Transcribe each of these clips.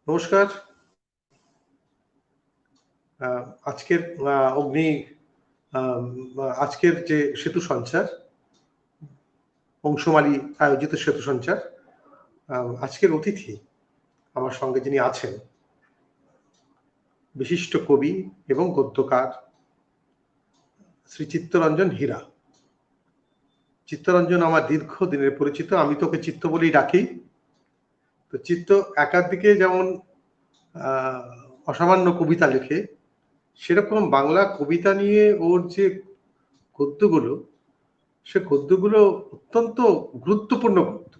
নমস্কার। আজকের অগ্নি আম আজকের যে সেতু সঞ্চার, অংশমালী আয়োজিত সেতু সঞ্চার, আজকের অতিথি আমার সঙ্গে যিনি আছেন, বিশিষ্ট কবি এবং গদ্যকার শ্রী চিত্তরঞ্জন হীরা। চিত্তরঞ্জন আমার দীর্ঘদিনের পরিচিত। আমি তো ওকে চিত্ত বলেই ডাকি। তো চিত্ত একাদিকে যেমন অসামান্য কবিতা লেখে, সেরকম বাংলা কবিতা নিয়ে ওর যে গদ্যগুলো, সে গদ্যগুলো অত্যন্ত গুরুত্বপূর্ণ গদ্য।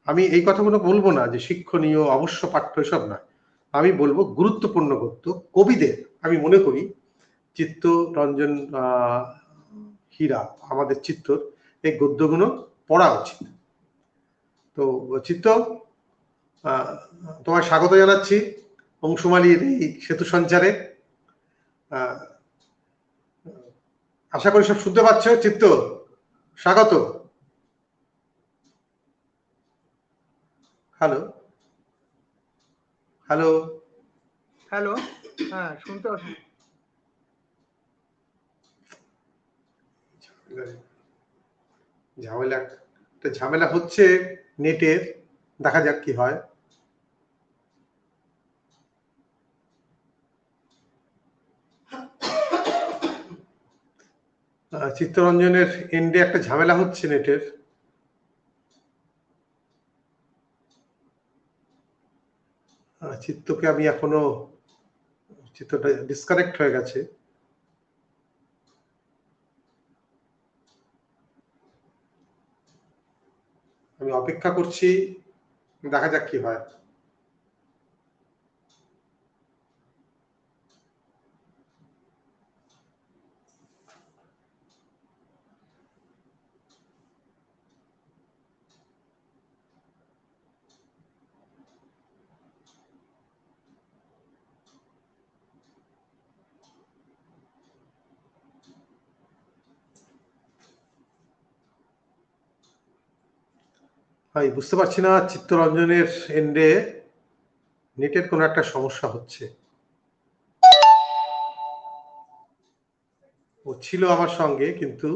আমি এই কথাগুলো বলবো না যে শিক্ষণীয়, অবশ্য পাঠ্য, এসব নয়। আমি বলবো গুরুত্বপূর্ণ গদ্য। কবিদের আমি মনে করি চিত্তরঞ্জন হীরা, আমাদের চিত্তর, এই গদ্যগুলো পড়া উচিত। তো চিত্ত, তোমায় স্বাগত জানাচ্ছি অংশুমালীর এই সেতু সঞ্চারে। আশা করি সব শুনতে পাচ্ছ। চিত্ত, স্বাগত। Hello hello hello. হ্যাঁ, শুনতে পাচ্ছি। ঝামেলা হচ্ছে নেটের, দেখা যাক কি হয়। চিত্তরঞ্জনের এন্ডে একটা ঝামেলা হচ্ছে নেটের। চিত্তকে আমি এখনো, চিত্তটা ডিসকানেক্ট হয়ে গেছে। আমি অপেক্ষা করছি, দেখা যাক কি হয়। আমি বুঝতে পারছি না, চিত্তরঞ্জনের এন্ডে নেটের কোনো একটা সমস্যা হচ্ছে। ও ছিল আমার সঙ্গে, কিন্তু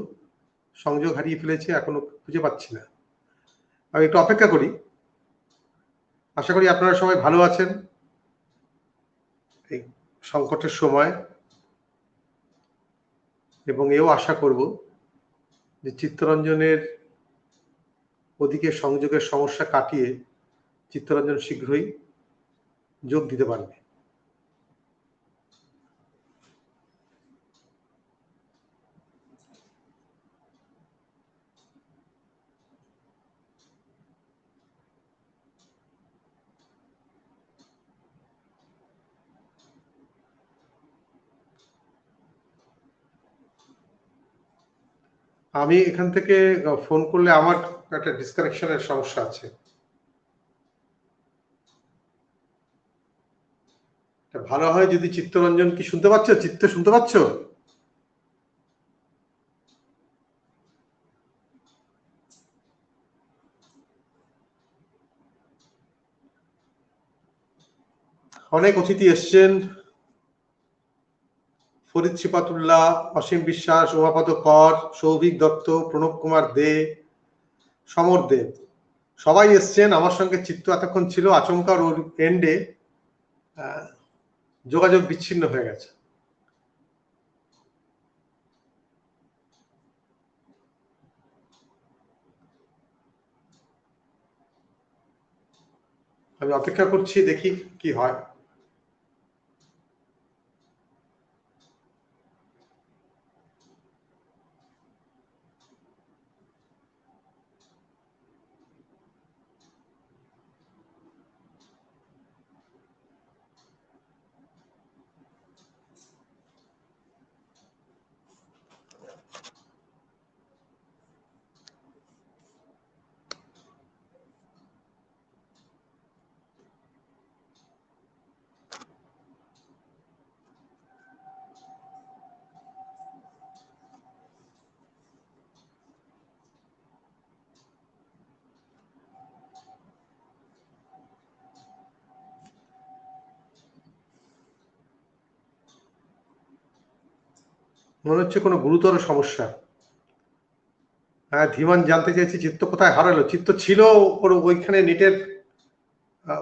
সংযোগ হারিয়ে ফেলেছে, এখনো খুঁজে পাচ্ছি না। আমি একটু অপেক্ষা করি। আশা করি আপনারা সবাই ভালো আছেন এই সংকটের সময়, এবং এও আশা করব যে চিত্তরঞ্জনের ওদিকে সংযোগের সমস্যা কাটিয়ে চিত্তরঞ্জন শীঘ্রই যোগ দিতে পারবে। আমি এখান থেকে ফোন করলে আমার একটা ডিসকানেকশনের সমস্যা আছে। ভালো হয় যদি চিত্তরঞ্জন, কি শুনতে পাচ্ছ? চিত্ত শুনতে পাচ্ছ? অনেক অতিথি এসছেন। ফরিদ সিপাতুল্লাহ, অসীম বিশ্বাস, উমাপদ কর, সৌভিক দত্ত, প্রণব কুমার দে, সমর দেব, সবাই এসছেন। আমার সঙ্গে চিত্ত এতক্ষণ ছিল, আচমকা ওর এন্ডে যোগাযোগ বিচ্ছিন্ন হয়ে গেছে। আমি অপেক্ষা করছি, দেখি কি হয়। মনে হচ্ছে কোনো গুরুতর সমস্যা। হ্যাঁ, ধীমান জানতে চেয়েছি চিত্ত কোথায় হারালো। চিত্ত ছিল ওর ওইখানে নেটের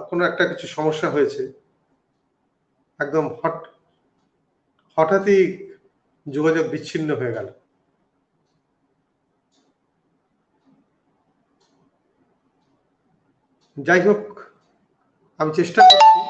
কোনো একটা কিছু সমস্যা হয়েছে, একদম হঠাৎই যোগাযোগ বিচ্ছিন্ন হয়ে গেল। যাই হোক, আমি চেষ্টা করছি।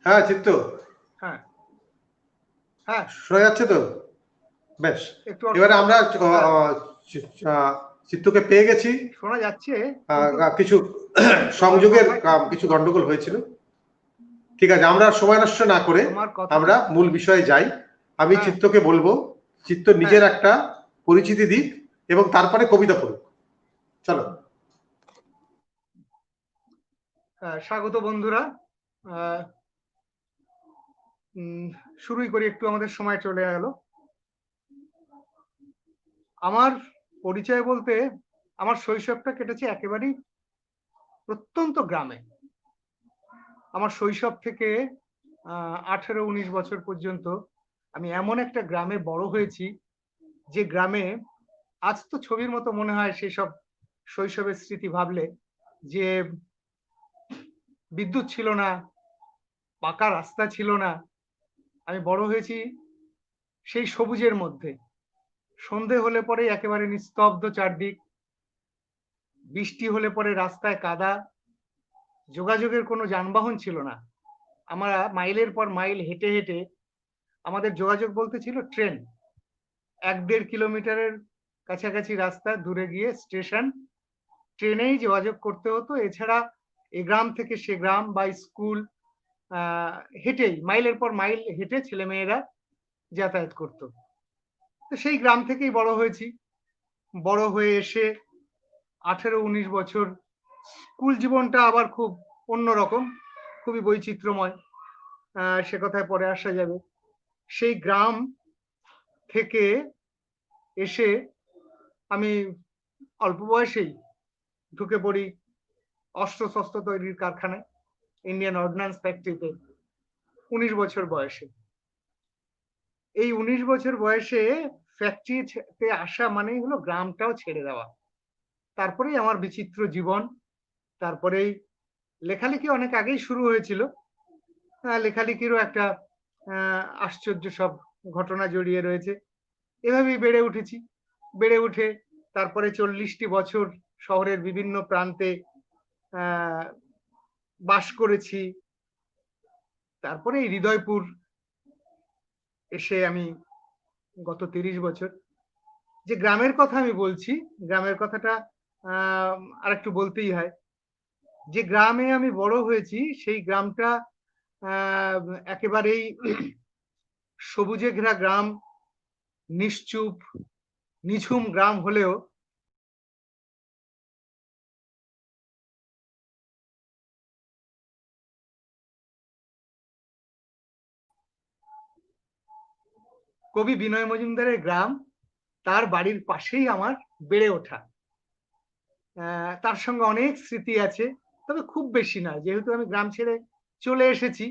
হ্যাঁ চিত্ত, হ্যাঁ হ্যাঁ শোনা যাচ্ছে তো? বেশ, একটু এবারে আমরা চিত্তকে পেয়ে গেছি। শোনা যাচ্ছে, কিছু সংযোগের কিছু গন্ডগোল হয়েছিল। ঠিক আছে, আমরা সময় নষ্ট না করে আমরা মূল বিষয়ে যাই। আমি চিত্তকে বলবো চিত্ত নিজের একটা পরিচিতি দিক এবং তারপরে কবিতা পড়ুক। চলো। স্বাগত বন্ধুরা, শুরুই করি, একটু আমাদের সময় চলে গেল। আমার পরিচয় বলতে আমার শৈশবটা কেটেছে একেবারেই প্রত্যন্ত গ্রামে। আমার শৈশব থেকে 18-19 বছর পর্যন্ত আমি এমন একটা গ্রামে বড় হয়েছি, যে গ্রামে আজ তো ছবির মতো মনে হয় সেসব শৈশবের স্মৃতি ভাবলে, যে বিদ্যুৎ ছিল না, পাকা রাস্তা ছিল না। আমি বড় হয়েছি সেই সবুজের মধ্যে। সন্ধে হলে পরে একেবারে নিস্তব্ধ চারদিক, বৃষ্টি হলে পরে রাস্তায় কাদা, যোগাযোগের কোনো যানবাহন ছিল না। আমরা মাইলের পর মাইল হেঁটে হেঁটে, আমাদের যোগাযোগ বলতে ছিল ট্রেন। 1-1.5 কিলোমিটারের কাছাকাছি রাস্তা দূরে গিয়ে স্টেশন, ট্রেনেই যোগাযোগ করতে হতো। এছাড়া এ গ্রাম থেকে সে গ্রাম বা স্কুল হেঁটেই, মাইলের পর মাইল হেঁটে ছেলেমেয়েরা যাতায়াত করত। তো সেই গ্রাম থেকেই বড় হয়েছি। বড় হয়ে এসে 18-19 বছর স্কুল জীবনটা আবার খুব অন্যরকম, খুবই বৈচিত্র্যময়। সে কথায় পরে আসা যাবে। সেই গ্রাম থেকে এসে আমি অল্প বয়সেই ঢুকে পড়ি অস্ত্র-শস্ত্র তৈরির কারখানায়, ইন্ডিয়ান অর্ডিন্যান্স ফ্যাক্টরিতে 19 বছর বয়সে। এই 19 বছর বয়সে ফ্যাক্টরিতে আসা মানেই হলো গ্রামটাও ছেড়ে দেওয়া। তারপরেই আমার বিচিত্র জীবন। তারপরেই লেখালেখি অনেক আগেই শুরু হয়েছিল। লেখালেখিরও একটা আশ্চর্য সব ঘটনা জড়িয়ে রয়েছে। এভাবেই বেড়ে উঠেছি। বেড়ে উঠে তারপরে 40টি বছর শহরের বিভিন্ন প্রান্তে বাস করেছি। তারপরে এই হৃদয়পুর এসে আমি গত 30 বছর। যে গ্রামের কথা আমি বলছি, গ্রামের কথাটা আরেকটু বলতেই হয়। যে গ্রামে আমি বড় হয়েছি সেই গ্রামটা একেবারেই সবুজে ঘেরা গ্রাম, নিশ্চুপ নিঝুম গ্রাম হলেও কবি বিনয় মজুমদারের গ্রাম, তার বাড়ির পাশেই আমার বেড়ে ওঠা। তার সঙ্গে অনেক স্মৃতি আছে, তবে খুব বেশি না, যেহেতু আমি গ্রাম ছেড়ে চলে এসেছি।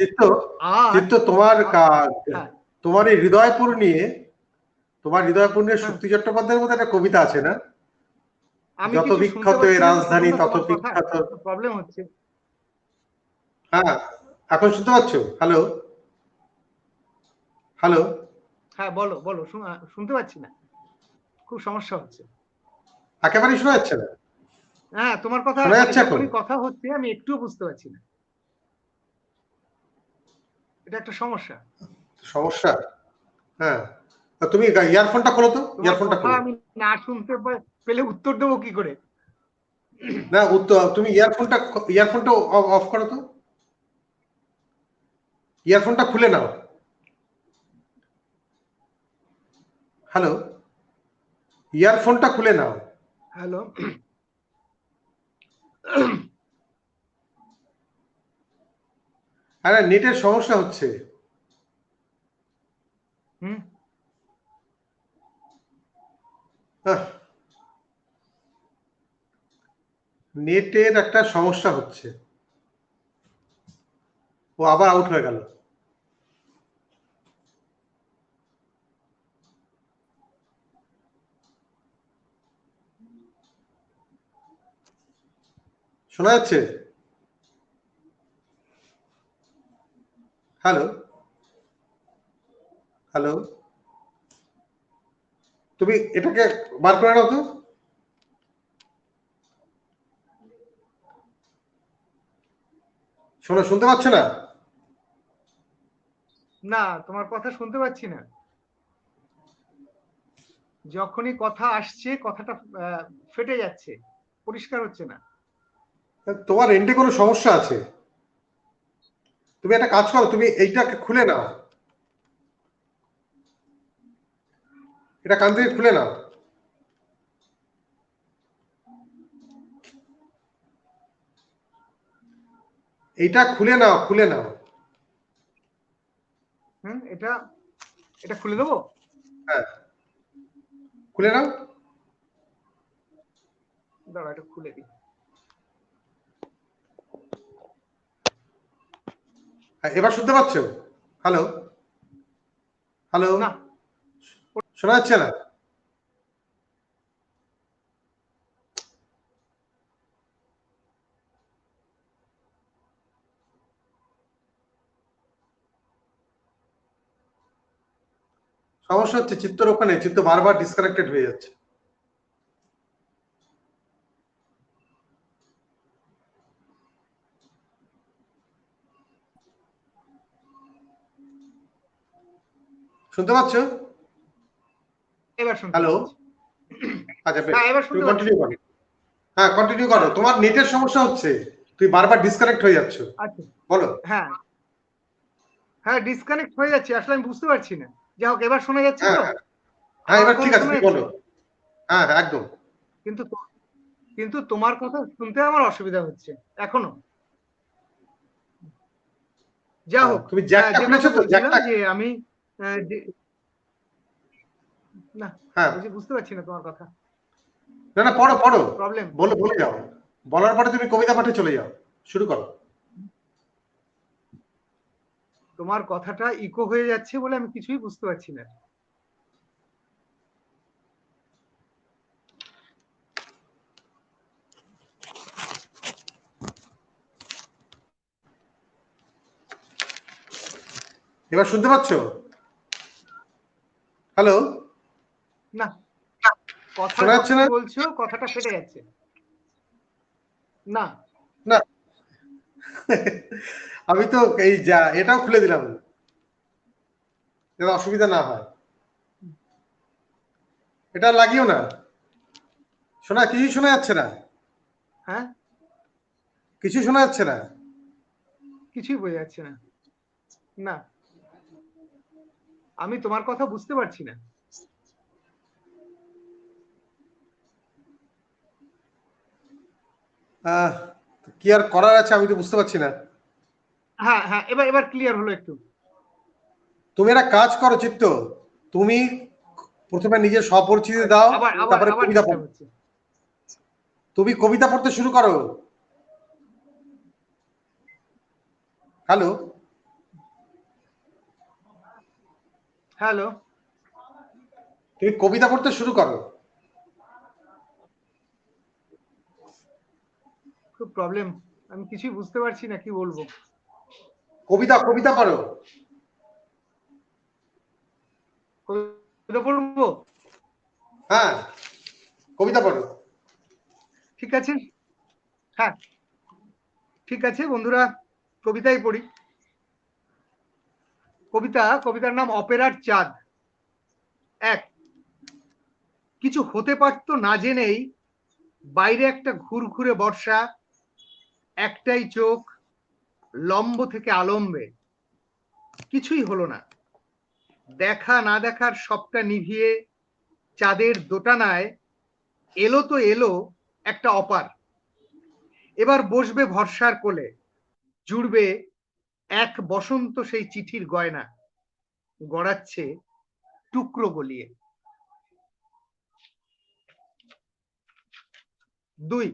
চিত্ত তোমার তোমার এই হৃদয়পুর নিয়ে, শক্তি চট্টোপাধ্যায়ের মধ্যে একটা কবিতা আছে না, আমি যত বিখ্যাত এই রাজধানী তত বিখ্যাত। প্রবলেম হচ্ছে। হ্যাঁ, এখন শুনতে পাচ্ছ? Hello hello. হ্যাঁ বলো বলো, শুনতে পাচ্ছি না, খুব সমস্যা হচ্ছে। একেবারেই শোনা যাচ্ছে না? হ্যাঁ, তোমার কথা যখনই কথা হচ্ছে আমি একটুও বুঝতে পারছি না। এটা একটা সমস্যা। সমস্যা? হ্যাঁ, তুমি ইয়ারফোনটা খোলো তো, তোমার ইয়ারফোনটা কথা খোলো। আমি না শুনতে পেলে উত্তর দেবো কি করে? না উত্তর, তুমি ইয়ারফোনটা অফ করো তো, ইয়ারফোনটা খুলে নাও। হ্যালো, ইয়ারফোনটা খুলে নাও। হ্যালো। আরে নেটের সমস্যা হচ্ছে। হুম। নেটের একটা সমস্যা হচ্ছে। ও আবার আউট হয়ে গেল। শোনা যাচ্ছে? হ্যালো, হ্যালো, তুমি এটাকে বার করে নাও তো। শুনতে পাচ্ছ না? না, তোমার কথা শুনতে পাচ্ছি না। যখনই কথা আসছে কথাটা ফেটে যাচ্ছে, পরিষ্কার হচ্ছে না। তোমার এন্ডে কোনো সমস্যা আছে। তুমি একটা কাজ করো, তুমি এইটাকে খুলে নাও, এটা কান থেকে খুলে নাও। এইটা খুলে নাও, খুলে নাও। এটা খুলে দেবো? হ্যাঁ, খুলে নাও। দাঁড়া, এটা খুলে দিই। হ্যাঁ, এবার শুনতে পাচ্ছ? হ্যালো, হ্যালো, না, শোনা যাচ্ছে না? সমস্যা হচ্ছে চিত্তর ওখানে, চিত্ত বারবার ডিসকানেক্টেড হয়ে যাচ্ছে। শুনতে পাচ্ছ? এবার শুনতে হ্যালো, পাচ্ছি। আচ্ছা বেশ, হ্যাঁ, এবার তুমি শুনতে পাচ্ছি। কন্টিনিউ করো। হ্যাঁ, কন্টিনিউ করো। তোমার নেটের সমস্যা হচ্ছে, তুমি বারবার ডিসকানেক্ট হয়ে যাচ্ছ। আচ্ছা। বলো। হ্যাঁ, হ্যাঁ, ডিসকানেক্ট হয়ে যাচ্ছে। আসলে আমি বুঝতে পারছি না। যাই হোক, এবার শোনা যাচ্ছে হ্যাঁ, তো? হ্যাঁ, হ্যাঁ, আমার এবার ঠিক কথা আছে, শোনা তুমি যাচ্ছে? বলো। হ্যাঁ, হ্যাঁ, একদম। কিন্তু কিন্তু তোমার কথা শুনতে আমার অসুবিধা হচ্ছে এখনো। যা হোক, তুমি জ্যাকটা যে কথা খুলেছো তো, বলছিলাম জ্যাকটা? যে আমি না, হ্যাঁ, বুঝতে পারছি না তোমার কথা। না না, পড়ো পড়ো, প্রবলেম। বলে যাও। বলার পরে তুমি কবিতা পাঠে চলে যাও, শুরু করো। তোমার কথাটা ইকো হয়ে যাচ্ছে বলে আমি কিছুই বুঝতে পারছি না। এবার শুনতে পাচ্ছ? হ্যালো, না, কথা শোনা যাচ্ছে যখনই না? বলছো কথাটা ফেটে যাচ্ছে। না, না, আমি তো এই যা এটাও খুলে দিলাম, যাতে অসুবিধা না হয়। এটা লাগিও না। কিছুই শোনা যাচ্ছে না। হ্যাঁ, কিছু শোনা যাচ্ছে না। কিছুই বোঝা যাচ্ছে না। না, আমি তোমার কথা বুঝতে পারছি না। আহ, কি আর করার আছে, আমি তো বুঝতে পারছি না। হ্যাঁ, হ্যাঁ, এবার ক্লিয়ার হলো একটু। তুমি একটা কাজ করো চিত্ত, তুমি প্রথমে নিজের স্বপরিচিতি আচ্ছা, দাও, আবার আবার তারপরে আবার কবিতা ডিস্টার্ব পড়ো। হচ্ছে। তুমি কবিতা পড়তে শুরু করো। Hello, hello. তুমি কবিতা পড়তে শুরু করো। খুব প্রবলেম। আমি কিছুই বুঝতে পারছি না কি বলবো। কবিতা পড়ো। কবিতা পড়বো? হ্যাঁ, কবিতা পড়ো। ঠিক আছে। হ্যাঁ, ঠিক আছে বন্ধুরা, কবিতাই পড়ি। কবিতার নাম অপেরার চাঁদ। এক, কিছু হতে পারত না জেনেই বাইরে একটা ঘুরঘুরে বর্ষা, একটাই চোখ, লম্ব থেকে আলম্বে, কিছুই হলো না। দেখা না দেখার সবটা নিভিয়ে চাঁদের দোটানায় এলো তো এলো একটা অপার। এবার বসবে ভরসার কোলে, জুড়বে এক বসন্ত সেই চিঠির গয়না, গড়াচ্ছে টুকরো গলিয়ে। 2,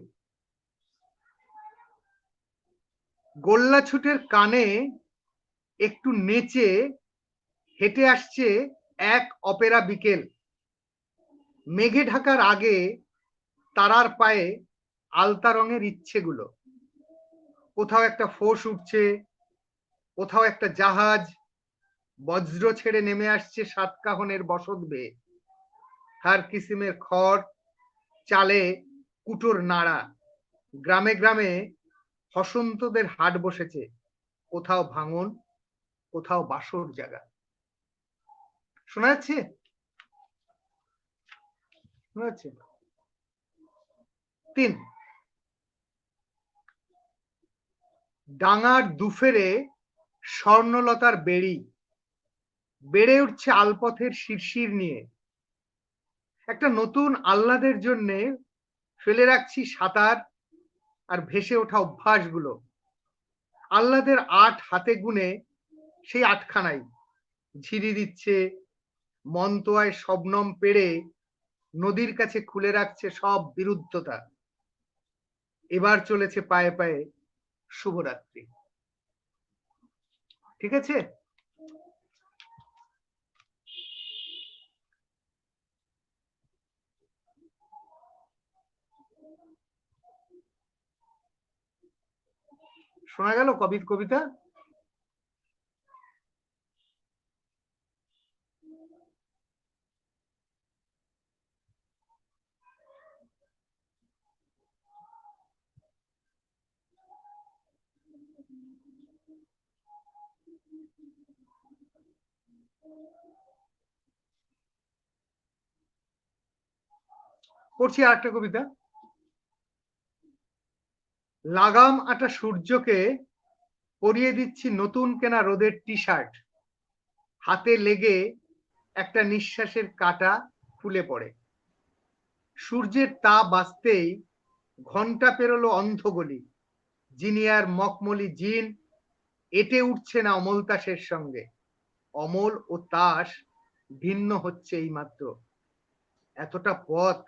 গোল্লা ছুটের কানে একটু নেচে হেঁটে আসছে এক অপেরা বিকেল। মেঘে ঢাকার আগে তারার পায়ে আলতা রঙের ইচ্ছেগুলো। কোথাও একটা ফোঁস উঠছে, কোথাও একটা জাহাজ বজ্র ছেড়ে নেমে আসছে সাতকাহনের বসত বেয়ে। হার কিসিমের খড়, চালে কুটোর নাড়া। গ্রামে গ্রামে হসন্তদের হাট বসেছে, কোথাও ভাঙন, কোথাও বাসর জায়গা। শোনা যাচ্ছে? শোনা যাচ্ছে? 3, ডাঙার দুফেরে স্বর্ণলতার বেড়ি, বেড়ে উঠছে আলপথের শিরশির নিয়ে। একটা নতুন আহ্লাদের জন্য ফেলে রাখছি সাঁতার আর ভেসে ওঠা অভ্যাসগুলো। আহ্লাদের 8 হাতে গুনে সেই 8খানাই ঝিরি দিচ্ছে, মন্তোয়ায় শবনম পেড়ে নদীর কাছে খুলে রাখছে সব বিরুদ্ধতা। এবার চলেছে পায়ে পায়ে শুভরাত্রি। ঠিক আছে? শোনা গেল কবিতা? পড়ছি আর একটা কবিতা। লাগাম আটা সূর্যকে পরিয়ে দিচ্ছি নতুন কেনা রোদের টি শার্ট। হাতে লেগে একটা নিঃশ্বাসের কাঁটা ফুলে পড়ে। সূর্যের তাপ বাঁচতেই ঘন্টা পেরোলো অন্ধগলি। জিনিয়ার মখমলি জিন এটে উঠছে না অমল তাসের সঙ্গে। অমল ও তাস ভিন্ন হচ্ছে এইমাত্র। এতটা পথ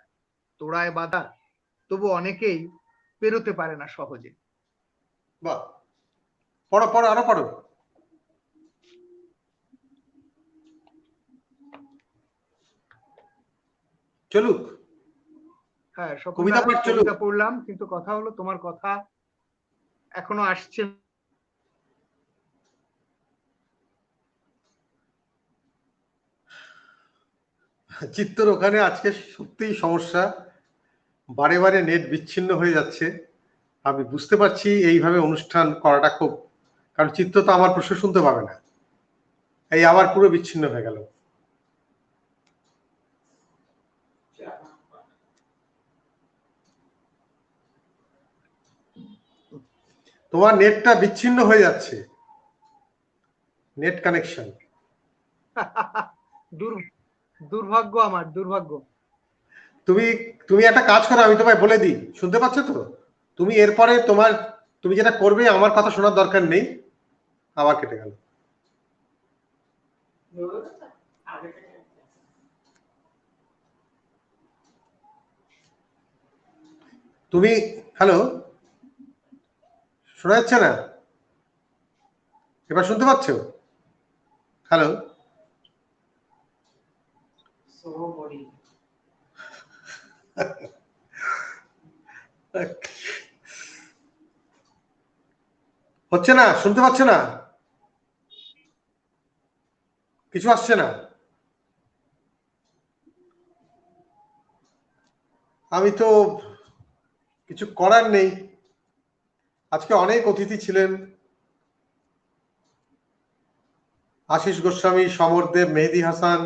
তোড়ায় বাঁধা, তবু অনেকেই পেরোতে পারে না সহজে। বাহ, পড়ো পড়ো, আরো পড়ো। চলুক। হ্যাঁ, কবিতা পাঠ চলুক। কবিতা পড়লাম, কিন্তু কথা হলো তোমার কথা এখনো আসছে। চিত্তর ওখানে আজকে সত্যিই সমস্যা, বারে বারে নেট বিচ্ছিন্ন হয়ে যাচ্ছে। আমি বুঝতে পারছি এইভাবে অনুষ্ঠান করাটা খুব, কারণ চিত্ত তো আমার প্রশ্ন শুনতে পাবে না। এই আবার পুরো বিচ্ছিন্ন হয়ে গেল। তোমার নেটটা বিচ্ছিন্ন হয়ে যাচ্ছে, নেট কানেকশন। দুর্ভাগ্য আমার, দুর্ভাগ্য। তুমি তুমি একটা কাজ করো, আমি তোমায় বলে দিই, শুনতে পাচ্ছ তো? তুমি এরপরে তুমি যেটা করবে, আমার কথা শোনার দরকার নেই। আবার কেটে গেল। তুমি, হ্যালো, শোনা যাচ্ছে না? এবার শুনতে পাচ্ছ? হ্যালো, হচ্ছে না? শুনতে পাচ্ছ না? কিছু আসছে না। আমি তো কিছু করার নেই। আজকে অনেক অতিথি ছিলেন, আশিস গোস্বামী, সমর দেব, মেহেদি হাসান,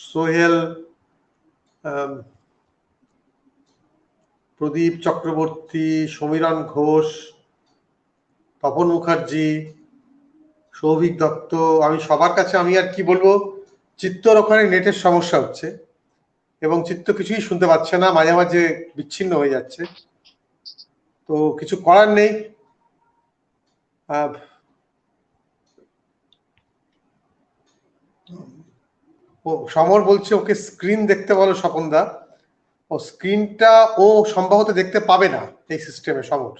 সোহেল, প্রদীপ চক্রবর্তী, সমীরণ ঘোষ, তপন মুখার্জি, সৌভিক দত্ত, আমি সবার কাছে আমি আর কি বলবো, চিত্তর ওখানে নেটের সমস্যা হচ্ছে এবং চিত্ত কিছুই শুনতে পাচ্ছে না, মাঝে মাঝে বিচ্ছিন্ন হয়ে যাচ্ছে, তো কিছু করার নেই। ও সমর বলছে ওকে স্ক্রিন দেখতে বলো স্বপনদা, ও স্ক্রিনটা ও সম্ভবত দেখতে পাবে না এই সিস্টেমে। সমর,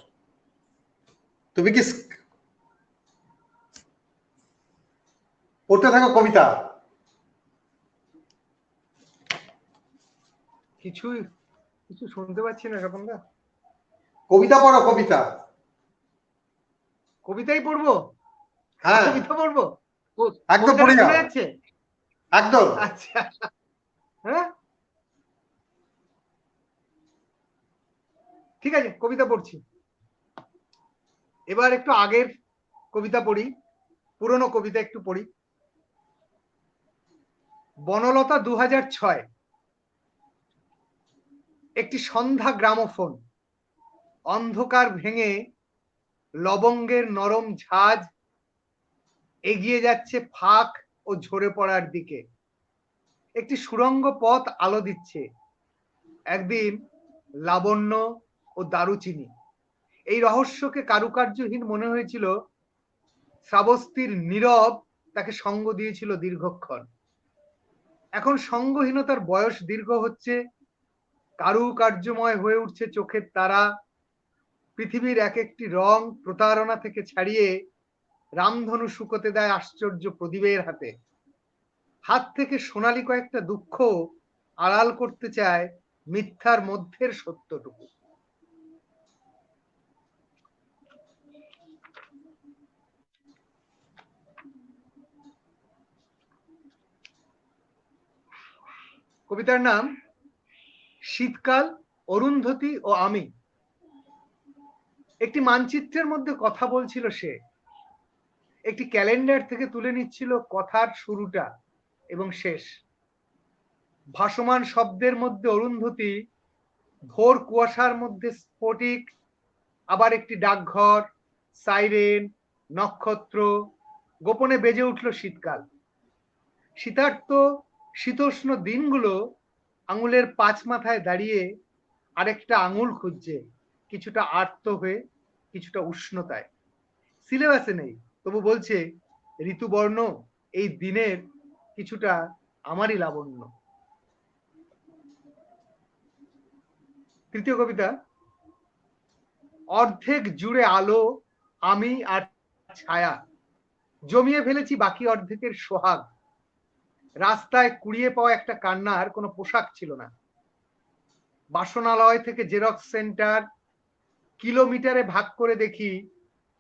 তুমি কি পড়তে থাকো কবিতা? কিছু শুনতে পাচ্ছি না স্বপনদা। কবিতা পড়ো, কবিতা। কবিতাই পড়বো? হ্যাঁ, কবিতা পড়বো? একদম পড়ে যাও, যাচ্ছে একদম। আচ্ছা, হ্যাঁ ঠিক আছে, কবিতা পড়ছি। এবার একটু আগের কবিতা পড়ি, পুরনো কবিতা একটু পড়ি। বনলতা 2006, একটি সন্ধ্যা গ্রামোফোন, অন্ধকার ভেঙে লবঙ্গের নরম ঝাঁজ এগিয়ে যাচ্ছে ফাঁক ও ঝরে পড়ার দিকে। একটি সুড়ঙ্গ পথ আলো দিচ্ছে। একদিন লাবণ্য ও দারুচিনি, এই রহস্যকে কারুকার্যহীন মনে হয়েছিল। শ্রাবস্তির নীরব তাকে সঙ্গ দিয়েছিল দীর্ঘক্ষণ। এখন সঙ্গহীনতার বয়স দীর্ঘ হচ্ছে, কারুকার্যময় হয়ে উঠছে চোখের তারা। পৃথিবীর এক একটি রং প্রতারণা থেকে ছাড়িয়ে রামধনু শুকোতে দেয় আশ্চর্য প্রদীপের হাতে। হাত থেকে সোনালি কয়েকটা দুঃখ আড়াল করতে চায় মিথ্যার মধ্যের সত্যটুকু। কবিতার নাম শীতকাল, অরুন্ধতী ও আমি। একটি মানচিত্রের মধ্যে কথা বলছিল সে, একটি ক্যালেন্ডার থেকে তুলে নিচ্ছিল কথার শুরুটা এবং শেষ। ভাসমান শব্দের মধ্যে অরুন্ধতী, ভোর কুয়াশার মধ্যে স্ফটিক, আবার একটি ডাকঘর, সাইরেন, নক্ষত্র, গোপনে বেজে উঠল শীতকাল। শীতার্ত শীতোষ্ণ দিনগুলো আঙুলের পাঁচ মাথায় দাঁড়িয়ে আরেকটা আঙুল খুঁজছে, কিছুটা আর্ত হয়ে, কিছুটা উষ্ণতায়। সিলেবাসে নেই, তবু বলছে ঋতুবর্ণ এই দিনের কিছুটা আমারই লাবণ্য। তৃতীয় কবিতা, অর্ধেক জুড়ে আলো, আমি আর ছায়া, জমিয়ে ফেলেছি বাকি অর্ধেকের সোহাগ। রাস্তায় কুড়িয়ে পাওয়া একটা কান্নার কোনো পোশাক ছিল না। বাসনালয় থেকে জেরক্স সেন্টার, কিলোমিটারে ভাগ করে দেখি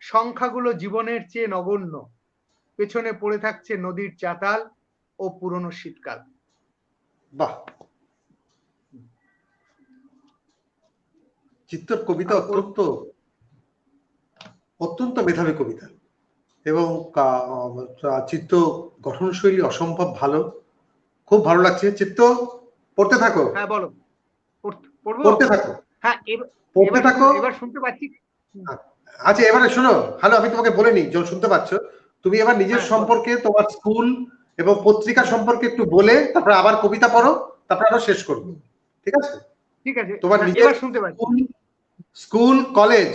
সংখ্যাগুলো জীবনের চেয়ে নগণ্য। পেছনে পড়ে থাকছে নদীর চাতাল ও পুরনো শীতকাল। বাহ, চিত্তর কবিতা অত্যন্ত অত্যন্ত মেধাবী কবিতা এবং চিত্ত গঠনশৈলী অসম্ভব ভালো, খুব ভালো লাগছে। চিত্ত, পড়তে থাকো। হ্যাঁ বলো, পড়বো? পড়তে থাকো, হ্যাঁ, পড়তে থাকো। এবার শুনতে পাচ্ছি। আচ্ছা, এবারে শোনো, হ্যালো, আমি তোমাকে বলে নিই, যখন শুনতে পাচ্ছ, তুমি এবার নিজের সম্পর্কে, তোমার স্কুল এবং পত্রিকা সম্পর্কে একটু বলে তারপরে আবার কবিতা পড়ো, তারপরে আবার শেষ করবো, ঠিক আছে? ঠিক আছে, তোমার নিজের এবার শুনতে পাচ্ছি। স্কুল, কলেজ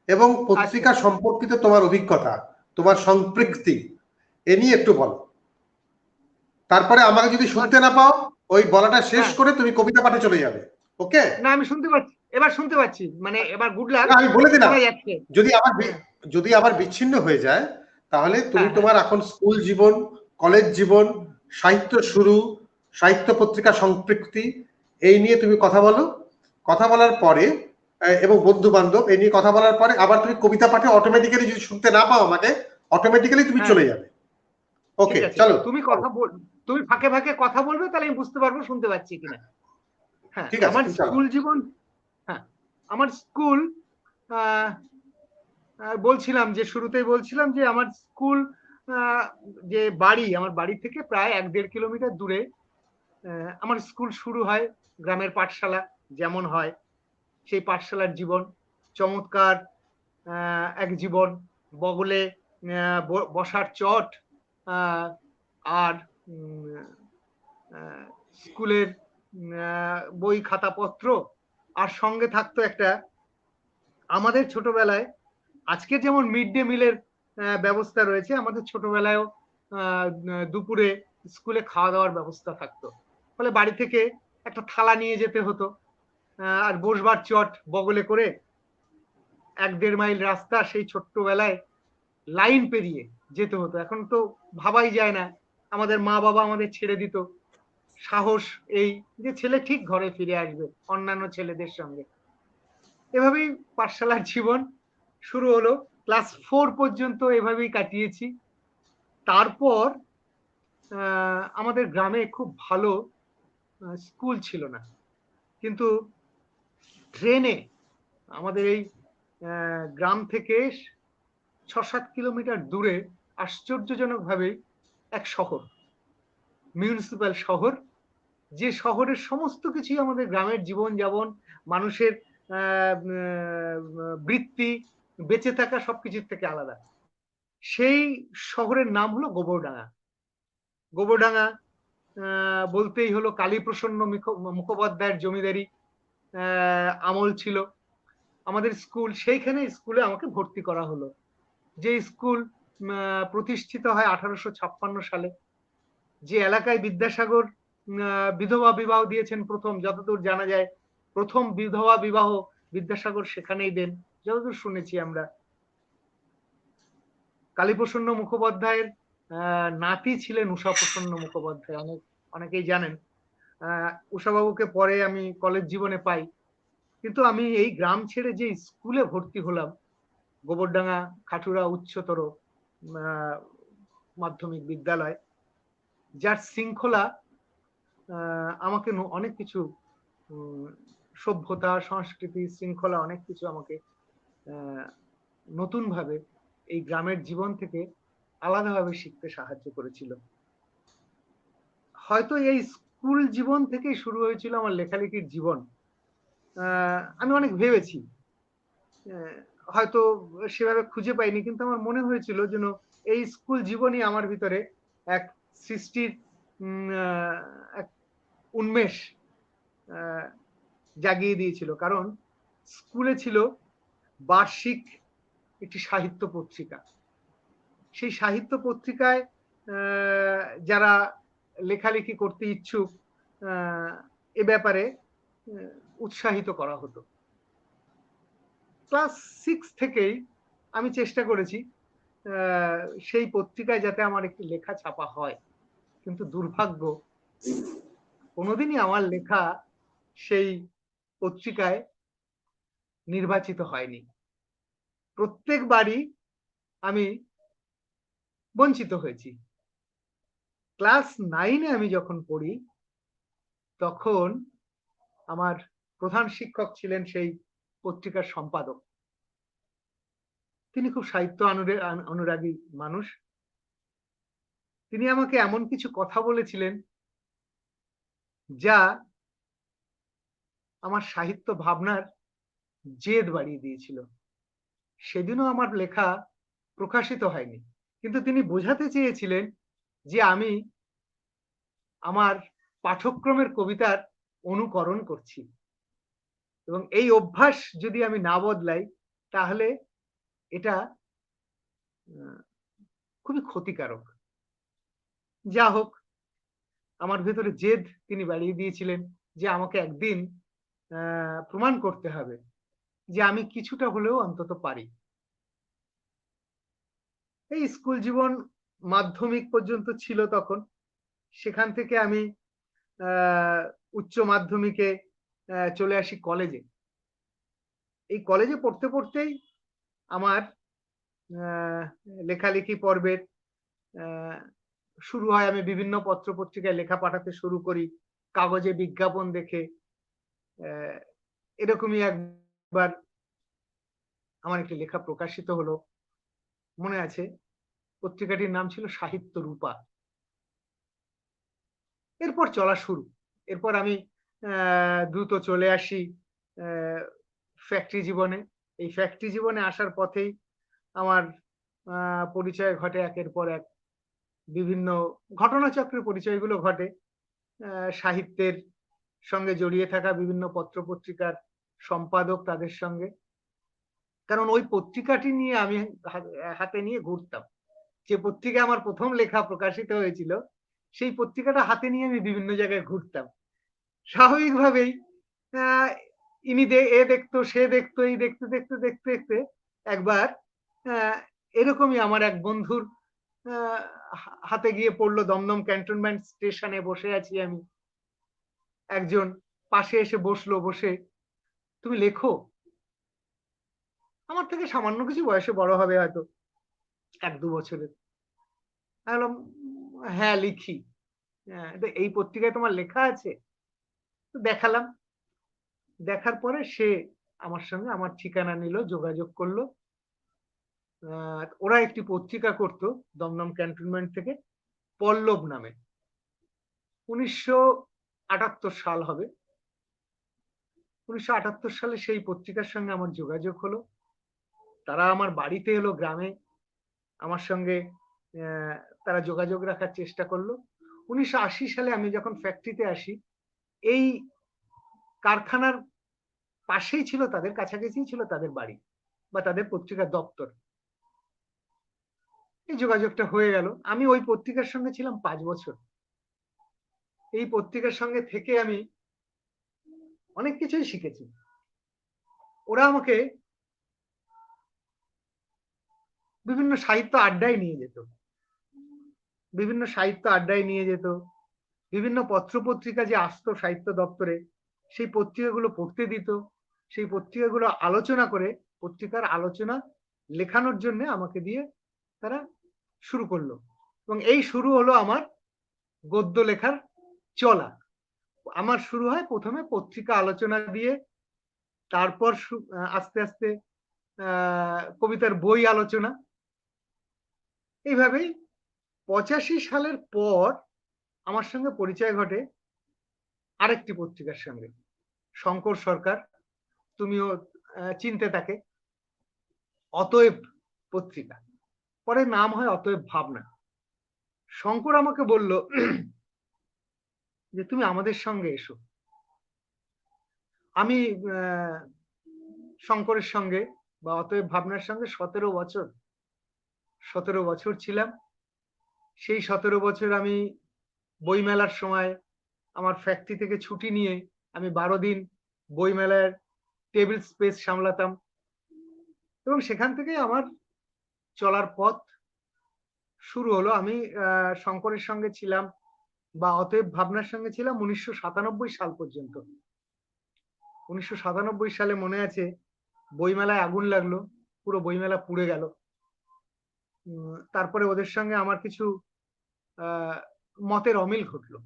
এবং পত্রিকা সম্পর্কিত তোমার অভিজ্ঞতা, তোমার সম্পৃক্তি, এ নিয়ে একটু বলো। তারপরে আমাকে যদি শুনতে না পাও, ওই বলাটা শেষ করে তুমি কবিতা পাঠে চলে যাবে। ওকে? না, আমি শুনতে পাচ্ছি, এবার শুনতে পাচ্ছি, মানে এবার গুড লাক। আমি বলে দিলাম, যাচ্ছে। যদি আবার বিচ্ছিন্ন হয়ে যায়, তাহলে তুমি তোমার এখন স্কুল জীবন, কলেজ জীবন, সাহিত্য শুরু, সাহিত্য পত্রিকা সম্পৃক্তি, এই নিয়ে তুমি কথা বলো। কথা বলার পরে এবং বন্ধু বান্ধব, এই নিয়ে কথা বলার পরে আবার তুমি কবিতা পাঠে অটোমেটিক্যালি, যদি শুনতে না পাও আমাকে, অটোমেটিক্যালি তুমি চলে যাবে। ওকে, চলো। তুমি ফাঁকে ফাঁকে কথা বলবে, তাহলে আমি বুঝতে পারবো শুনতে পাচ্ছি কিনা। হ্যাঁ, ঠিক আছে, আমার স্কুল জীবন। হ্যাঁ, আমার স্কুল, বলছিলাম যে শুরুতেই বলছিলাম যে আমার স্কুল, যে বাড়ি, আমার বাড়ি থেকে প্রায় 1-1.5 কিলোমিটার দূরে আমার স্কুল শুরু হয়। গ্রামের পাঠশালা যেমন হয় সেই পাঠশালার জীবন, চমৎকার এক জীবন, বগলে বসার চট, আর স্কুলের বই খাতাপত্র, আর সঙ্গে থাকতো একটা, আমাদের ছোটবেলায় আজকের যেমন মিড ডে মিলের ব্যবস্থা রয়েছে, আমাদের ছোটবেলায়ও দুপুরে স্কুলে খাওয়া দাওয়ার ব্যবস্থা থাকতো। ফলে বাড়ি থেকে একটা থালা নিয়ে যেতে হতো, আর বসবার চট বগলে করে 1-1.5 মাইল রাস্তা সেই ছোট্টবেলায় লাইন পেরিয়ে যেতে হতো। এখন তো ভাবাই যায় না, আমাদের মা বাবা আমাদের ছেড়ে দিত, সাহস এই যে ছেলে ঠিক ঘরে ফিরে আসবে অন্যান্য ছেলেদের সঙ্গে। এভাবেই পাঠশালার জীবন শুরু হলো। ক্লাস 4 পর্যন্ত এভাবেই কাটিয়েছি। তারপর আমাদের গ্রামে খুব ভালো স্কুল ছিল না, কিন্তু ট্রেনে আমাদের এই গ্রাম থেকে 6-7 কিলোমিটার দূরে আশ্চর্যজনকভাবে এক শহর, মিউনিসিপ্যাল শহর, যে শহরের সমস্ত কিছুই আমাদের গ্রামের জীবন যাপন, মানুষের বৃত্তি, বেঁচে থাকা সবকিছুর থেকে আলাদা। সেই শহরের নাম হলো গোবরডাঙ্গা। গোবরডাঙ্গা বলতেই হলো কালীপ্রসন্ন মুখোপাধ্যায়ের জমিদারি আমল ছিল আমাদের স্কুল, সেইখানে স্কুলে আমাকে ভর্তি করা হলো। যে স্কুল প্রতিষ্ঠিত হয় 1856 সালে, যে এলাকায় বিদ্যাসাগর বিধবা বিবাহ দিয়েছেন প্রথম, যতদূর জানা যায় প্রথম বিধবা বিবাহ বিদ্যাসাগর সেখানেই দেন, যতদূর শুনেছি আমরা। কালীপ্রসন্ন মুখোপাধ্যায়ের নাতি ছিলেন উষাপ্রসন্ন মুখোপাধ্যায়, অনেকেই জানেন। উষাবাবুকে পরে আমি কলেজ জীবনে পাই, কিন্তু আমি এই গ্রাম ছেড়ে যে স্কুলে ভর্তি হলাম, গোবরডাঙ্গা খাটুরা উচ্চতর মাধ্যমিক বিদ্যালয়, যার শৃঙ্খলা আমাকে অনেক কিছু, সভ্যতা সংস্কৃতি শৃঙ্খলা অনেক কিছু আমাকে নতুন ভাবে এই গ্রামের জীবন থেকে আলাদাভাবে শিখতে সাহায্য করেছিল। হয়তো এই স্কুল জীবন থেকেই শুরু হয়েছিল আমার লেখালেখির জীবন। আমি অনেক ভেবেছি, হয়তো সেভাবে খুঁজে পাইনি, কিন্তু আমার মনে হয়েছিল যেন এই স্কুল জীবনই আমার ভিতরে এক সৃষ্টির এক উন্মেষ জাগিয়ে দিয়েছিল। কারণ স্কুলে ছিল বার্ষিক একটি সাহিত্য পত্রিকা, সেই সাহিত্য পত্রিকায় যারা লেখালেখি করতে ইচ্ছুক এ ব্যাপারে উৎসাহিত করা হতো। ক্লাস 6 থেকেই আমি চেষ্টা করেছি সেই পত্রিকায় যাতে আমার একটি লেখা ছাপা হয়, কিন্তু দুর্ভাগ্য কোনোদিনই আমার লেখা সেই পত্রিকায় নির্বাচিত হয়নি। প্রত্যেকবারই আমি বঞ্চিত হয়েছি। ক্লাস 9-এ আমি যখন পড়ি, তখন আমার প্রধান শিক্ষক ছিলেন সেই পত্রিকার সম্পাদক। তিনি খুব সাহিত্য অনুরাগী মানুষ। তিনি আমাকে এমন কিছু কথা বলেছিলেন যা আমার সাহিত্য ভাবনার জেদ বাড়িয়ে দিয়েছিল। সেদিনও আমার লেখা প্রকাশিত হয়নি, কিন্তু তিনি বোঝাতে চেয়েছিলেন যে আমি আমার পাঠ্যক্রমের কবিতার অনুকরণ করছি, এবং এই অভ্যাস যদি আমি না বদলাই তাহলে এটা খুবই ক্ষতিকারক। যা হোক, আমার ভেতরে জেদ তিনি বাড়িয়ে দিয়েছিলেন যে আমাকে একদিন প্রমাণ করতে হবে যে আমি কিছুটা হলেও অন্তত পারি। এই স্কুল জীবন মাধ্যমিক পর্যন্ত ছিল তখন। সেখান থেকে আমি উচ্চ মাধ্যমিকে চলে আসি কলেজে। এই কলেজে পড়তে পড়তেই আমার লেখালেখি পর্বের শুরু হয়। আমি বিভিন্ন পত্র পত্রিকায় লেখা পাঠাতে শুরু করি, কাগজে বিজ্ঞাপন দেখে। এরকমই একবার আমার একটি লেখা প্রকাশিত হলো, মনে আছে, পত্রিকাটির নাম ছিল সাহিত্য রূপা। এরপর চলা শুরু। এরপর আমি দ্রুত চলে আসি ফ্যাক্টরি জীবনে। এই ফ্যাক্টরি জীবনে আসার পথেই আমার পরিচয় ঘটে একের পর এক। বিভিন্ন ঘটনাচক্রে পরিচয়গুলো ঘটে। সাহিত্যের সঙ্গে জড়িয়ে থাকা বিভিন্ন পত্র-পত্রিকার সম্পাদক তাদের সঙ্গে। কারণ ওই পত্রিকাটি নিয়ে আমি হাতে নিয়ে ঘুরতাম। যে পত্রিকায় আমার ১ম লেখা প্রকাশিত হয়েছিল, সেই পত্রিকাটা হাতে নিয়ে আমি বিভিন্ন জায়গায় ঘুরতাম। স্বাভাবিকভাবেই আ ইনি এ দেখতো, সে দেখতো, এই দেখতে একবার আ এরকমই আমার এক বন্ধুর আ হাতে গিয়ে পড়ল। দমদম ক্যান্টনমেন্ট স্টেশনে বসে আছি আমি। একজন পাশে এসে বসলো, বসে, "তুমি লেখো?" আমার থেকে সামান্য কিছু বয়সে বড় হবে হয়তো ১-২ বছরের। আমি বললাম, "হ্যাঁ, লিখি।" তো এই পত্রিকায় তোমার লেখা আছে? তো দেখালাম। দেখার পরে সে আমার সঙ্গে আমার ঠিকানা নিল, যোগাযোগ করল। আ ওরা একটি পত্রিকা করত দমদম ক্যান্টনমেন্ট থেকে, পল্লব নামে। ১৯৭৮ সাল হবে। ১৯৭৮ সালে সেই পত্রিকার সঙ্গে আমার যোগাযোগ হলো। তারা আমার বাড়িতে এলো গ্রামে। আমার সঙ্গে অ্যা তারা যোগাযোগ রাখার চেষ্টা করল। ১৯৮০ সালে আমি যখন ফ্যাক্টরিতে আসি, এই কারখানার পাশেই ছিল তাদের, কাছাকাছিই ছিল তাদের বাড়ি বা তাদের পত্রিকার দপ্তর। এই যোগাযোগটা হয়ে গেল। আমি ওই পত্রিকার সঙ্গে ছিলাম ৫ বছর। এই পত্রিকার সঙ্গে থেকে আমি অনেক কিছুই শিখেছি। ওরা আমাকে বিভিন্ন সাহিত্য আড্ডায় নিয়ে যেত। বিভিন্ন সাহিত্য আড্ডায় নিয়ে যেত। বিভিন্ন পত্র-পত্রিকা যে আসতো সাহিত্য দপ্তরে, সেই পত্রিকাগুলো পড়তে দিত। সেই পত্রিকাগুলো আলোচনা করে, পত্রিকার আলোচনা লেখানোর জন্যে আমাকে দিয়ে তারা শুরু করল। এবং এই শুরু হলো আমার গদ্য লেখার চলা। আমার শুরু হয় ১ম এ পত্রিকা আলোচনা দিয়ে, তারপর আস্তে আস্তে আ কবিতার বই আলোচনা। এইভাবেই ৮৫ সালের পর আমার সঙ্গে পরিচয় ঘটে আরেকটি পত্রিকার সঙ্গে। শঙ্কর সরকার, তুমিও চিনতে তাকে। অতএব পত্রিকা। পরে নাম হয় অতএব ভাবনা। শঙ্কর আমাকে বলল যে, "তুমি আমাদের সঙ্গে এসো।" আমি আ শঙ্করের সঙ্গে বা অতএব ভাবনার সঙ্গে ১৭ বছর ছিলাম। সেই ১৭ বছর আমি বইমেলার সময় আমার ফ্যাক্টরি থেকে ছুটি নিয়ে আমি ১২ দিন বইমেলার টেবিল স্পেস সামলাতাম এবং সেখান থেকেই আমার চলার পথ শুরু হলো। আমি আ শঙ্করের সঙ্গে ছিলাম বা অতএব ভাবনার সঙ্গে ছিলাম ১৯৯৭ সাল পর্যন্ত। ১৯৯৭ সালে মনে আছে বইমেলায় আগুন লাগলো। পুরো বইমেলা পুড়ে গেল। তারপরে ওদের সঙ্গে আমার কিছু আ মতের অমিল ঘটলো।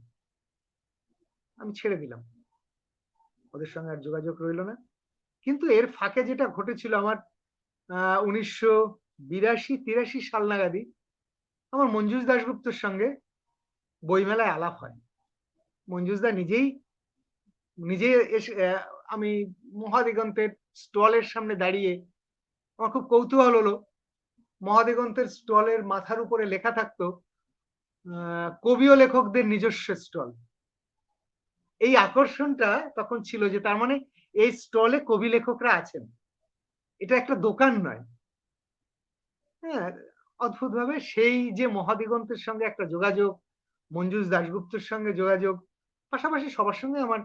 আমি ছেড়ে দিলাম। ওদের সঙ্গে আর যোগাযোগ রইল না। কিন্তু এর ফাঁকে যেটা ঘটেছিল আমার ১৯৮২-৮৩ সাল নাগাদই আমার মঞ্জুস দাশগুপ্তর সঙ্গে বইমেলায় আলাপ হয়। মঞ্জুস দা নিজে এসে আমি মহাদিগন্তের স্টলের সামনে দাঁড়িয়ে আমার খুব কৌতূহল হলো। মহাদিগন্তের স্টলের মাথার উপরে লেখা থাকতো কবি ও লেখকদের নিজস্ব স্টল। এই আকর্ষণটা তখন ছিল যে তার মানে এই স্টলে কবি লেখকরা আছেন। এটা একটা দোকান নয়। হ্যাঁ? অদ্ভুতভাবে সেই যে মহাদিগন্তের সঙ্গে একটা যোগাযোগ, মঞ্জুস দাশগুপ্তর সঙ্গে যোগাযোগ, পাশাপাশি সবার সঙ্গে আমার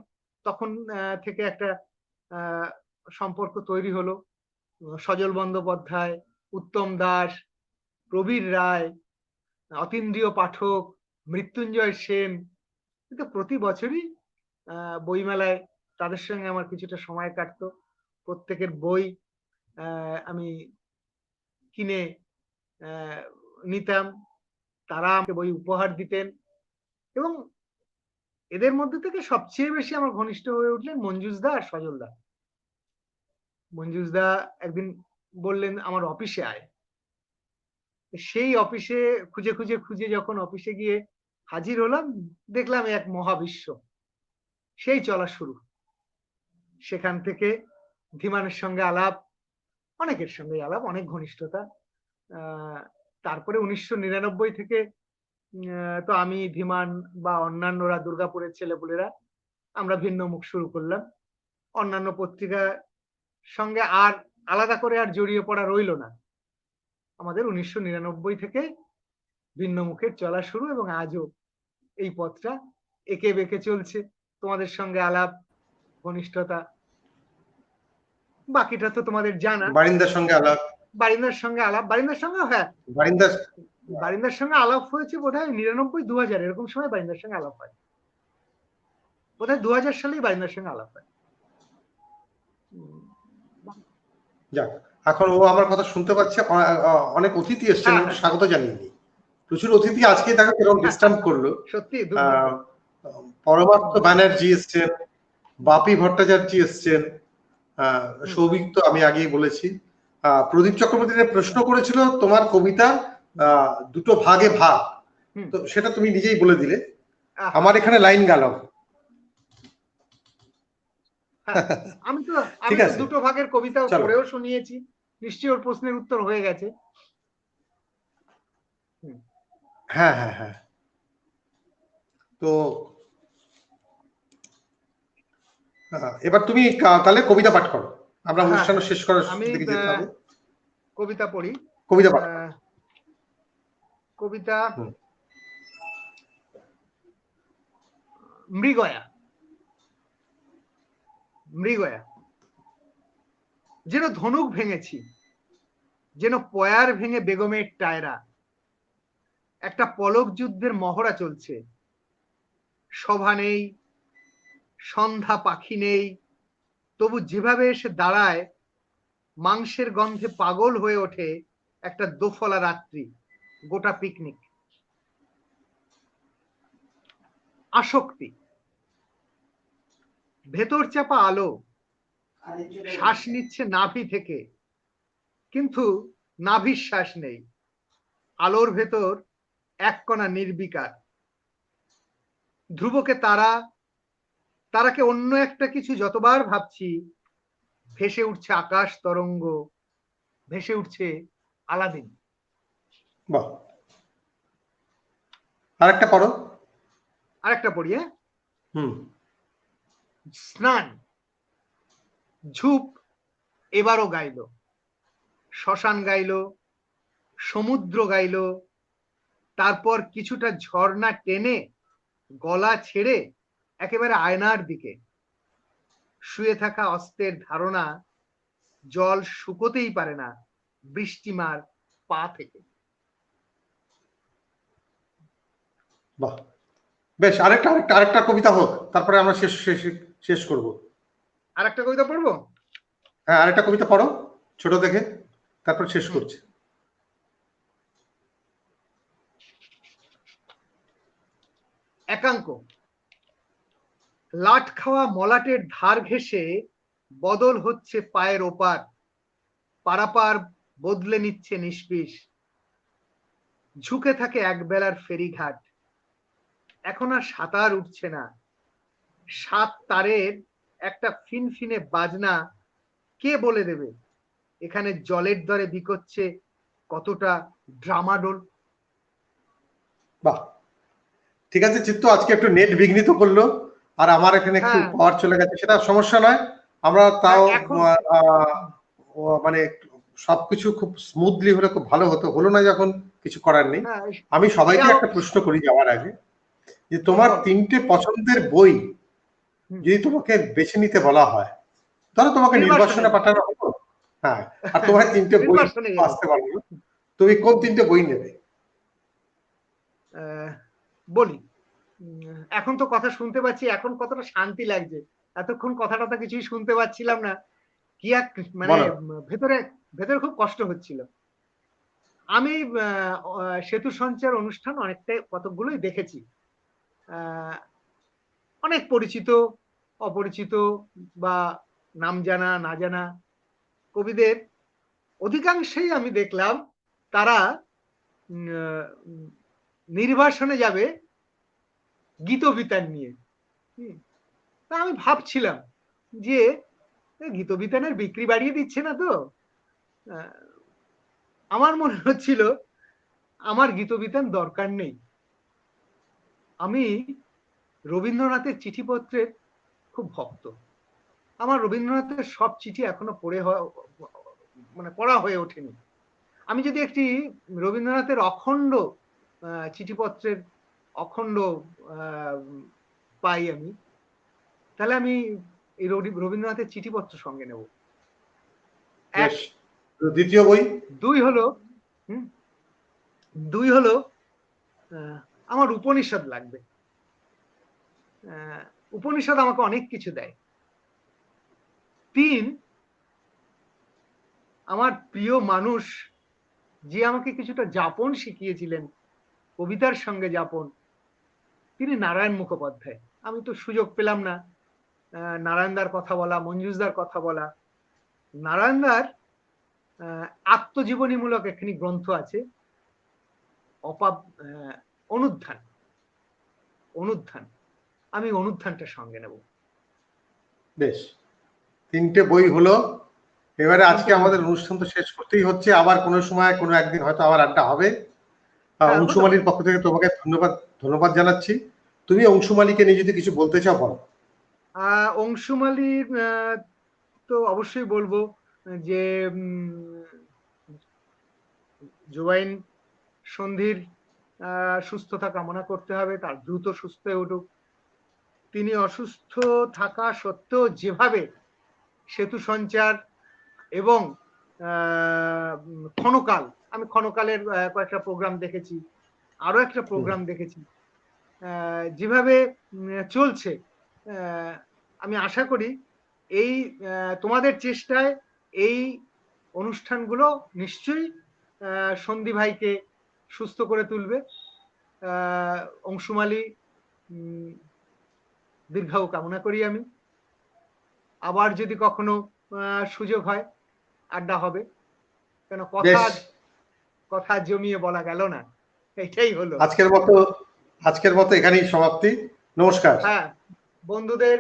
তখন থেকে একটা আ সম্পর্ক তৈরি হলো। সজল বন্দ্যোপাধ্যায়, উত্তম দাস, প্রবীর রায়, অতীন্দ্রিয় পাঠক, মৃত্যুঞ্জয় সেন। কিন্তু প্রতি বছরই আ বইমেলায় তাদের সঙ্গে আমার কিছুটা সময় কাটতো। প্রত্যেকের বই আ আমি কিনে আ নিতাম। তারা আমাকে বই উপহার দিতেন এবং এদের মধ্যে থেকে সবচেয়ে বেশি আমার ঘনিষ্ঠ হয়ে উঠলেন মঞ্জুস দা আর সজল দা। মঞ্জুস দা একদিন বললেন, "আমার অফিসে আয়।" সেই অফিসে খুঁজে যখন অফিসে গিয়ে হাজির হলাম, দেখলাম এক মহাবিশ্ব। সেই চলা শুরু। সেখান থেকে ধীমানের সঙ্গে আলাপ, অনেকের সঙ্গে আলাপ, অনেক ঘনিষ্ঠতা। তারপরে 1999 থেকে তো আমি, ধীমান বা অন্যান্যরা, দুর্গাপুরের ছেলেপুলেরা আমরা ভিন্ন মুখ শুরু করলাম। অন্যান্য পত্রিকার সঙ্গে আর আলাদা করে আর জড়িয়ে পড়া রইল না। আমাদের 1999 থেকে ভিন্ন মুখের চলা শুরু এবং আজও এই পথটা এঁকে বেঁকে চলছে। তোমাদের সঙ্গে আলাপ, ঘনিষ্ঠতা, বাকিটা তো তোমাদের জানা। বারিন্দার সঙ্গে আলাপ, বারিন্দার সঙ্গে আলাপ, বারিন্দার সঙ্গে, হ্যাঁ, বারিন্দার বারিন্দার সঙ্গে আলাপ হয়েছে বোধহয় 99-2000 এরকম সময় বারিন্দার সঙ্গে আলাপ হয়। বোধহয় 2000 সালেই বারিন্দার সঙ্গে আলাপ হয়। যাক, এখন ও আমার কথা শুনতে পাচ্ছে। অনেক অতিথি এসছেন, হ্যাঁ, স্বাগত জানিয়ে দিই। প্রচুর অতিথি আজকে দেখো কিরকম ডিস্টার্ব করলো। সত্যি পরমার্থ ব্যানার্জি এসছেন, বাপি ভট্টাচার্য এসছেন, সৌভিক তো আমি আগেই বলেছি। প্রদীপ চক্রবর্তী প্রশ্ন করেছিল তোমার কবিতা দুটো ভাগে ভাগ, তো সেটা তুমি নিজেই বলে দিলে। আমার এখানে লাইন গেল। আমি তো দুটো ভাগের কবিতা পড়েও শুনিয়েছি, নিশ্চয়ই ওর প্রশ্নের উত্তর হয়ে গেছে। হ্যাঁ হ্যাঁ হ্যাঁ, তো এবার তুমি তাহলে কবিতা পাঠ করো, আমরা অনুষ্ঠান শেষ করার দিকে যেতে হবে। কবিতা পড়ি, কবিতা পাঠ। কবিতা মৃগয়া। মৃগয়া। যেন ধনুক ভেঙেছি, যেন পয়ার ভেঙে বেগমের টায়রা। একটা পলক যুদ্ধের মহড়া চলছে, সভা নেই, সন্ধ্যা পাখি নেই, তবু যেভাবে এসে দাঁড়ায়, মাংসের গন্ধে পাগল হয়ে ওঠে একটা দোফলা রাত্রি, গোটা পিকনিক। আসক্তি, ভেতর চাপা আলো, শ্বাস নিচ্ছে নাভি থেকে, কিন্তু নাভির শ্বাস নেই। আলোর ভেতর এক কণা নির্বিকার। ধ্রুবকে তারা, তারাকে অন্য একটা কিছু যতবার ভাবছি, ভেসে উঠছে আকাশ তরঙ্গ, ভেসে উঠছে আলাদিন। বাহ, আরেকটা পড়ো। আরেকটা পড়ি, হ্যাঁ। স্নান। ঝুপ এবারও গাইল, শ্মশান গাইল, সমুদ্র গাইল, তারপর কিছুটা ঝর্ণা টেনে গলা ছেড়ে একেবারে আয়নার দিকে। শুয়ে থাকা অস্তের ধারণা জল শুকোতেই পারে না বৃষ্টিমার পা থেকে। বাহ, বেশ, আরেকটা আরেকটা আরেকটা কবিতা হোক, তারপরে আমরা শেষ করব। আরেকটা কবিতা পড়বো? হ্যাঁ, আরেকটা কবিতা পড়ো ছোট দেখে, তারপর শেষ করছি। একাঙ্ক। লাট খাওয়া মলাটের ধার ঘেঁষে বদল হচ্ছে পায়ের ওপার, পারাপার বদলে নিচ্ছে নিষ্পিস। ঝুঁকে থাকে একবেলার ফেরিঘাট, এখন আর সাঁতার উঠছে না। 7 তারের একটা ফিনফিনে বাজনা কে বলে দেবে এখানে জলের দরে বিকোচ্ছে কতটা ড্রামাডোল। বাহ, ঠিক আছে চিত্ত, আজকে একটু নেট বিঘ্নিত করলো, আর আমার এখানে একটু পাওয়ার চলে গেছে, সেটা সমস্যা নয়। আমরা তাও মানে সবকিছু খুব স্মুথলি হলে খুব ভালো হতো, হলো না যখন কিছু করার নেই। আমি সবাইকে একটা প্রশ্ন করি যাওয়ার আগে, যে তোমার 3টে পছন্দের বই যদি তোমাকে বেছে নিতে বলা হয়, ধরো তোমাকে নির্বাচনে পাঠানো হলো, হ্যাঁ, আর তোমার 3টে বই আসতে পারলো, তুমি কোন 3টে বই নেবে? বলি, এখন তো কথা শুনতে পাচ্ছি, এখন কতটা শান্তি লাগছে। এতক্ষণ কথাটা তো কিছুই শুনতে পাচ্ছিলাম না, কি এক মানে ভেতরে ভেতরে খুব কষ্ট হচ্ছিল। আমি সেতু সঞ্চার অনুষ্ঠান অনেকটাই কতগুলোই দেখেছি। অনেক পরিচিত, অপরিচিত বা নাম জানা না জানা কবিদের অধিকাংশই আমি দেখলাম তারা নির্বাসনে যাবে গীতবিতান নিয়ে। তা আমি ভাবছিলাম যে গীতবিতানের বিক্রি বাড়িয়ে দিচ্ছে না তো? আহ, আমার মনে হচ্ছিল আমার গীতবিতান দরকার নেই। আমি রবীন্দ্রনাথের চিঠিপত্রের খুব ভক্ত। আমার রবীন্দ্রনাথের সব চিঠি এখনো মানে পড়া হয়ে ওঠেনি। আমি যদি একটি রবীন্দ্রনাথের অখণ্ড চিঠিপত্রের অখণ্ড আহ, পাই আমি, তাহলে আমি এই রবীন্দ্রনাথের চিঠিপত্র সঙ্গে নেব। এক। বেশ, দ্বিতীয় বই। দুই হলো হুম, দুই হলো আমার উপনিষদ লাগবে। উপনিষদ আমাকে অনেক কিছু দেয়। তিন, আমার প্রিয় মানুষ যে আমাকে কিছুটা যাপন শিখিয়েছিলেন, কবিতার সঙ্গে যাপন, তিনি নারায়ণ মুখোপাধ্যায়। আমি তো সুযোগ পেলাম না নারায়ণদার কথা বলা, মঞ্জুসদার কথা বলা। নারায়ণদার আত্মজীবনীমূলক একখানি গ্রন্থ আছে, অনুত্থান। অনুত্থান, আমি অনুত্থানটা সঙ্গে নেব। বেশ, তিনটে বই হলো। এবারে আজকে আমাদের অনুষ্ঠান তো শেষ করতেই হচ্ছে, আবার কোনো সময় কোনো একদিন হয়তো আবার আড্ডা হবে। অংশুমালীর পক্ষ থেকে তোমাকে ধন্যবাদ জানাচ্ছি। তুমি অংশুমালীকে নিয়ে যদি কিছু বলতে চাও বলো। অংশুমালীর তো অবশ্যই বলবো যে জুবাইন সন্ধির সুস্থতা কামনা করতে হবে, তার দ্রুত সুস্থ হয়ে উঠুক। তিনি অসুস্থ থাকা সত্ত্বেও যেভাবে সেতু সঞ্চার এবং ক্ষণকাল, আমি ক্ষণকালের কয়েকটা প্রোগ্রাম দেখেছি, আরো একটা প্রোগ্রাম দেখেছি, যেভাবে চলছে, আমি আশা করি এই তোমাদের চেষ্টায় এই অনুষ্ঠানগুলো নিশ্চয়ই সন্ধি ভাইকে সুস্থ করে তুলবে। অংশুমালী দীর্ঘায়ু কামনা করি আমি। আবার যদি কখনো সুযোগ হয় আড্ডা হবে, কেন কথা জমিয়ে বলা গেল না, এটাই হলো। আজকের মতো এখানেই সমাপ্তি। নমস্কার। হ্যাঁ, বন্ধুদের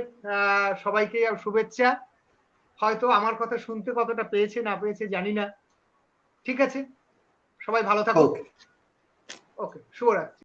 সবাইকে শুভেচ্ছা। হয়তো আমার কথা শুনতে কতটা পেয়েছে না পেয়েছে জানি না। ঠিক আছে, সবাই ভালো থাকো। ওকে, শুভরাত্রি।